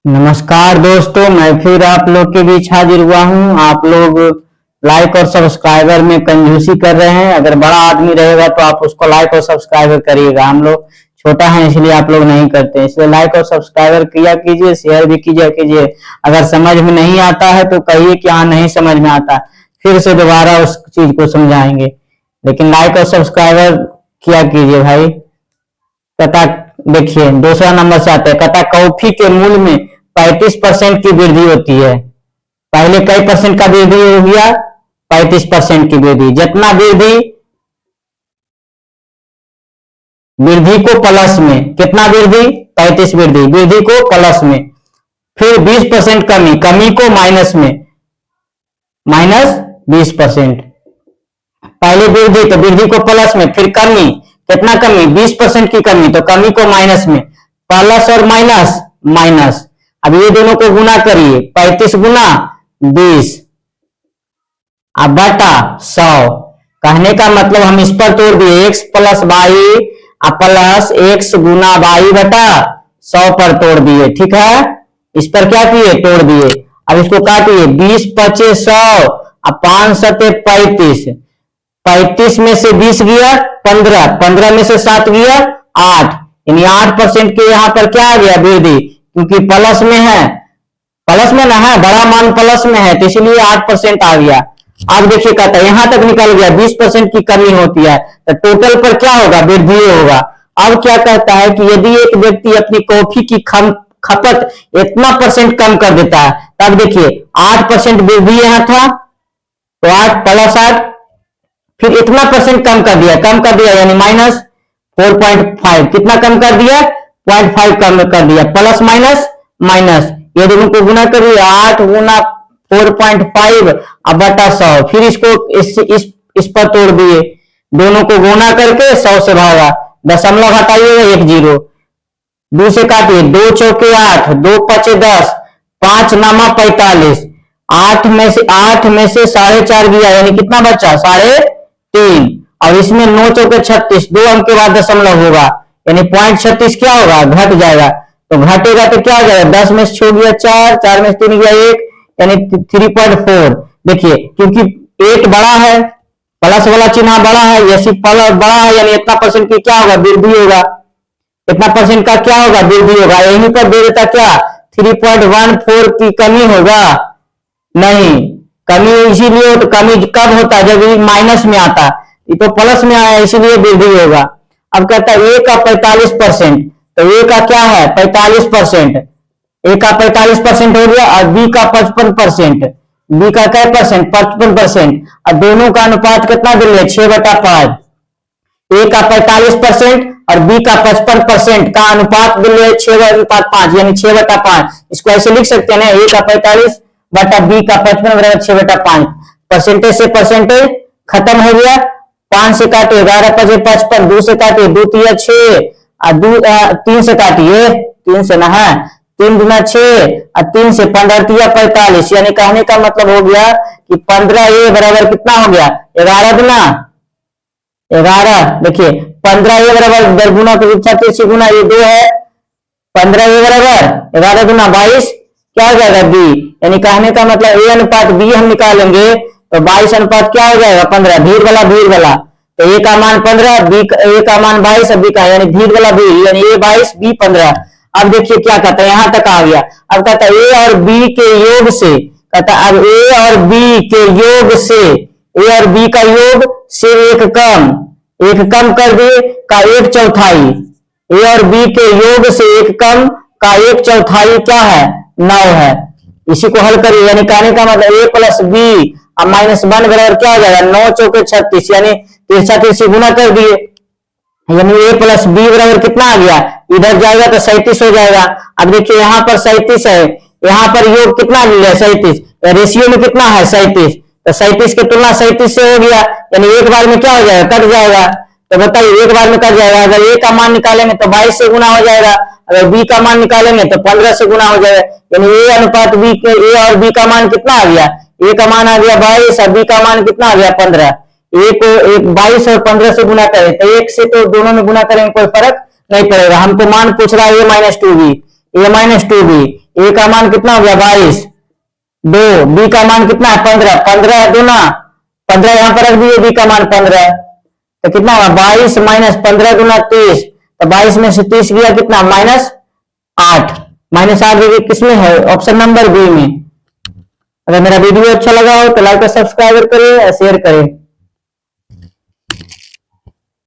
नमस्कार दोस्तों, मैं फिर आप लोग के बीच हाजिर हुआ हूं। आप लोग लाइक और सब्सक्राइबर में कंजूसी कर रहे हैं। अगर बड़ा आदमी रहेगा तो आप उसको लाइक और सब्सक्राइबर करिएगा। हम लोग छोटा है इसलिए आप लोग नहीं करते, इसलिए लाइक और सब्सक्राइबर किया कीजिए, शेयर भी कीजिए। अगर समझ में नहीं आता है तो कहिए कि हाँ नहीं समझ में आता, फिर से दोबारा उस चीज को समझाएंगे। लेकिन लाइक और सब्सक्राइबर किया कीजिए भाई। कथा देखिए, दूसरा नंबर से आता है। कथा कॉफी के मूल्य में 35% की वृद्धि होती है। पहले कई परसेंट का वृद्धि हो गया? 35% की वृद्धि। जितना वृद्धि, वृद्धि को प्लस में, कितना वृद्धि? 35 वृद्धि, वृद्धि को प्लस में। फिर 20% कमी, कमी को माइनस में, माइनस 20%। पहले वृद्धि तो वृद्धि को प्लस में, फिर कमी, कितना कमी? 20% की कमी, तो कमी को माइनस में। प्लस और माइनस, माइनस। अब ये दोनों को गुना करिए, 35 गुना 20 अब बटा 100। कहने का मतलब हम इस पर तोड़ दिए, x plus y plus x गुना वाई बटा 100 पर तोड़ दिए। ठीक है, इस पर क्या किए? तोड़ दिए। अब इसको काटिए, 20 पचे 100, अब 5 सते 35, 35 में से 20 गया 15, 15 में से 7 गया 8, यानी 8% के यहाँ पर क्या आ गया? वृद्धि, क्योंकि प्लस में है, प्लस में ना है, बड़ा मान प्लस में है तो इसलिए 8% आ गया। अब देखिए कहता है यहां तक निकल गया, 20% की कमी होती है तो टोटल पर क्या होगा? वृद्धि होगा। अब क्या कहता है कि यदि एक व्यक्ति अपनी कॉफी की खपत इतना परसेंट कम कर देता है, तब देखिए 8% वृद्धि यहां था तो 8 प्लस 8, फिर इतना परसेंट कम कर दिया यानी माइनस 4.5। कितना कम कर दिया? 0.5 कम कर दिया। प्लस माइनस माइनस, ये दोनों को गुना करिए, 8 गुना 4.5 अब बटा 100। फिर इसको इस पर तोड़ दिए, दोनों को गुना करके 100 से भागा, दशमलव हटाइएगा 1 0, 2 से काटिए, 2 चौके 8, 2 पचे 10, 5 नामा 45, 8 में से 4.5 गया यानी कितना बचा? 3.5। और इसमें 9 चौके 36, 2 अंक के बाद दशमलव होगा यानी 0.36 क्या होगा? घट जाएगा। तो घटेगा तो क्या हो जाएगा? 10 में से 6 गया 4, 4 में से 3 गया 1 यानी 3.4। देखिए क्योंकि 8 बड़ा है, प्लस वाला चिन्ह बड़ा है, यही प्लस बड़ा है यानी इतना परसेंट की क्या होगा? वृद्धि होगा। इतना परसेंट का क्या होगा? वृद्धि होगा। यहीं पर दे देता क्या? 3.14 की कमी होगा? नहीं, कमी इसीलिए, तो कमी कब होता है? जब माइनस में आता, ये तो प्लस में आया इसीलिए वृद्धि होगा। अब कहता है ए का 45%, तो ए का क्या है? 45%। ए का 45% हो गया और बी का 55%। बी का क्या परसेंट? 55%। और दोनों का अनुपात कितना दे रहे? 6/5। ए का 45% और बी का 55% का अनुपात दे रहे 6/5 यानी 6/5। इसको ऐसे लिख सकते हैं ना, ए का 45 बटा बी का 55 बराबर 6/5। परसेंटेज से परसेंटेज खत्म हो गया। 5 से काटिए 11 पचे 55, 2 से काटिए 2 तिया 6, 3 से काटिए, 3 से ना है, 3 गुना 6 और 3 से 15 तिया 45, यानी कहने का मतलब हो गया कि 15 ए बराबर कितना हो गया? 11 गुना 11। देखिए 15 ए बराबर 10 गुना 36 गुना ये 2 है, 15 ए बराबर 11 गुना 22 क्या हो जाएगा? बी। यानी कहने का मतलब ए अनुपात बी हम निकालेंगे तो 22 अनुपात क्या हो जाएगा? 15। भीड़ वाला तो ए का मान 15, बी ए का मान 22, बी का यानी भीड़ वाला बी यानी ए 22 बी 15। अब देखिए क्या कहता है, यहां तक आ गया। अब कहता है ए और बी के योग से, कहता है अब ए और बी के योग से, ए और बी का योग से एक कम कर दिए का 1/4। ए और बी के योग से एक कम का 1/4 क्या है? 9 है। इसी को हल करिए, यानी कहने का मतलब ए प्लस बी और -1 बराबर क्या हो जाएगा? 9 चौके 36 यानी 3 गुना कर दिए, यानी ए प्लस बी बराबर कितना आ गया? इधर जाएगा तो 37 हो जाएगा। अब देखिए यहाँ पर 37 है, यहाँ पर योग कितना मिल गया? 37, रेशियो में कितना है? 37, तो 37 की तुलना 37 से हो गया यानी एक बार में क्या हो जाएगा? कट जाएगा। तो बताइए एक बार में कट जाएगा। अगर ए का मान निकालेंगे तो 22 से गुना हो जाएगा, अगर बी का मान निकालेंगे तो 15 से गुना हो जाएगा। यानी ए अनुपात बी के, ए और बी का मान कितना आ गया? ए का मान आ गया 22 और बी का मान कितना आ गया? 15। ए को 22 और 15 से गुना करें तो 1 से तो दोनों में गुना करेंगे कोई फर्क नहीं पड़ेगा। हमको मान पूछ रहा है ए -2b, ए -2b ए का मान कितना हो गया 22, 2, बी का मान कितना है 15, 15 दूना 15 यहां पर रख दिए, बी का मान 15, तो कितना हुआ 22 माइनस 15 दूना 30, तो 22 में से 30 गया कितना -8, -8 देखिए किसमें है, ऑप्शन नंबर बी में। अगर मेरा वीडियो अच्छा लगा हो तो लाइक और सब्सक्राइब करें और शेयर करें।